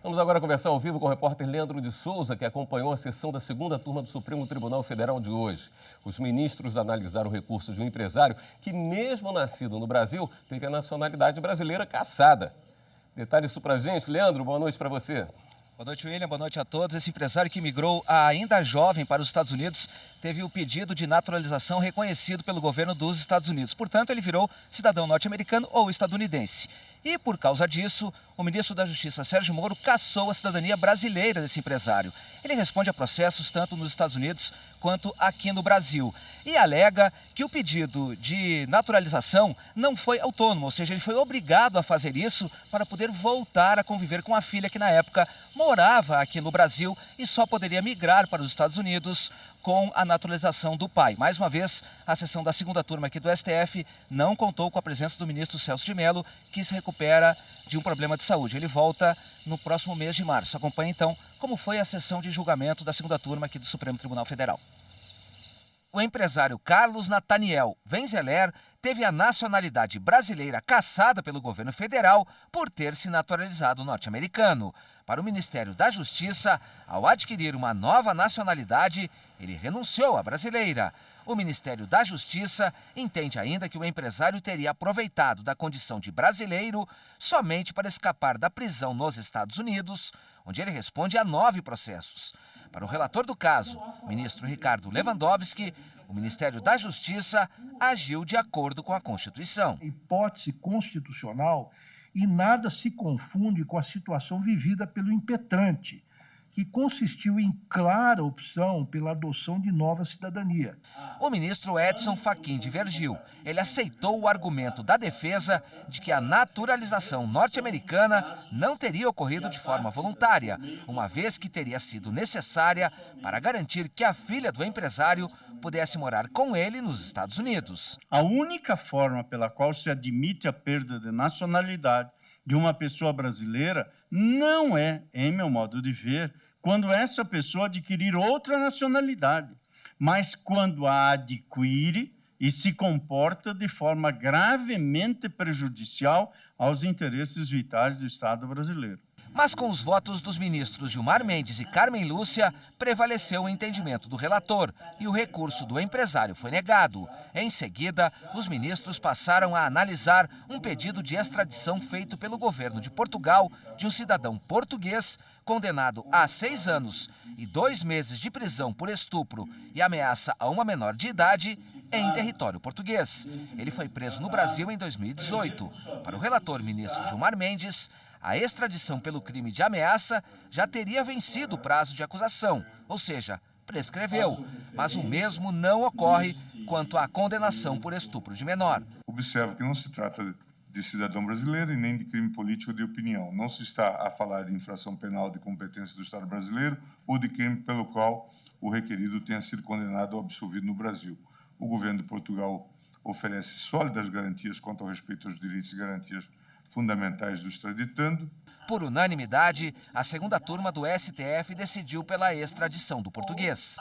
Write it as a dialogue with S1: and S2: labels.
S1: Vamos agora conversar ao vivo com o repórter Leandro de Souza, que acompanhou a sessão da segunda turma do Supremo Tribunal Federal de hoje. Os ministros analisaram o recurso de um empresário que, mesmo nascido no Brasil, teve a nacionalidade brasileira cassada. Detalhe isso pra gente. Leandro, boa noite para você.
S2: Boa noite, William. Boa noite a todos. Esse empresário que migrou ainda jovem para os Estados Unidos teve o pedido de naturalização reconhecido pelo governo dos Estados Unidos. Portanto, ele virou cidadão norte-americano ou estadunidense. E, por causa disso, o ministro da Justiça, Sérgio Moro, cassou a cidadania brasileira desse empresário. Ele responde a processos tanto nos Estados Unidos quanto aqui no Brasil. E alega que o pedido de naturalização não foi autônomo, ou seja, ele foi obrigado a fazer isso para poder voltar a conviver com a filha que, na época, morava aqui no Brasil e só poderia migrar para os Estados Unidos com a naturalização do pai. Mais uma vez, a sessão da segunda turma aqui do STF não contou com a presença do ministro Celso de Mello, que se recupera de um problema de saúde. Ele volta no próximo mês de março. Acompanhe, então, como foi a sessão de julgamento da segunda turma aqui do Supremo Tribunal Federal. O empresário Carlos Nathaniel Wenzeler teve a nacionalidade brasileira cassada pelo governo federal por ter se naturalizado norte-americano. Para o Ministério da Justiça, ao adquirir uma nova nacionalidade, ele renunciou à brasileira. O Ministério da Justiça entende ainda que o empresário teria aproveitado da condição de brasileiro somente para escapar da prisão nos Estados Unidos, onde ele responde a 9 processos. Para o relator do caso, ministro Ricardo Lewandowski, o Ministério da Justiça agiu de acordo com a Constituição.
S3: Hipótese constitucional e nada se confunde com a situação vivida pelo impetrante, que consistiu em clara opção pela adoção de nova cidadania.
S2: O ministro Edson Fachin divergiu. Ele aceitou o argumento da defesa de que a naturalização norte-americana não teria ocorrido de forma voluntária, uma vez que teria sido necessária para garantir que a filha do empresário pudesse morar com ele nos Estados Unidos.
S4: A única forma pela qual se admite a perda de nacionalidade de uma pessoa brasileira não é, em meu modo de ver, quando essa pessoa adquirir outra nacionalidade, mas quando a adquire e se comporta de forma gravemente prejudicial aos interesses vitais do Estado brasileiro.
S2: Mas com os votos dos ministros Gilmar Mendes e Carmen Lúcia, prevaleceu o entendimento do relator e o recurso do empresário foi negado. Em seguida, os ministros passaram a analisar um pedido de extradição feito pelo governo de Portugal de um cidadão português condenado a 6 anos e 2 meses de prisão por estupro e ameaça a uma menor de idade em território português. Ele foi preso no Brasil em 2018. Para o relator ministro Gilmar Mendes, a extradição pelo crime de ameaça já teria vencido o prazo de acusação, ou seja, prescreveu, mas o mesmo não ocorre quanto à condenação por estupro de menor.
S5: Observo que não se trata de cidadão brasileiro e nem de crime político de opinião. Não se está a falar de infração penal de competência do Estado brasileiro ou de crime pelo qual o requerido tenha sido condenado ou absolvido no Brasil. O governo de Portugal oferece sólidas garantias quanto ao respeito aos direitos e garantias fundamentais do extraditando.
S2: Por unanimidade, a segunda turma do STF decidiu pela extradição do português.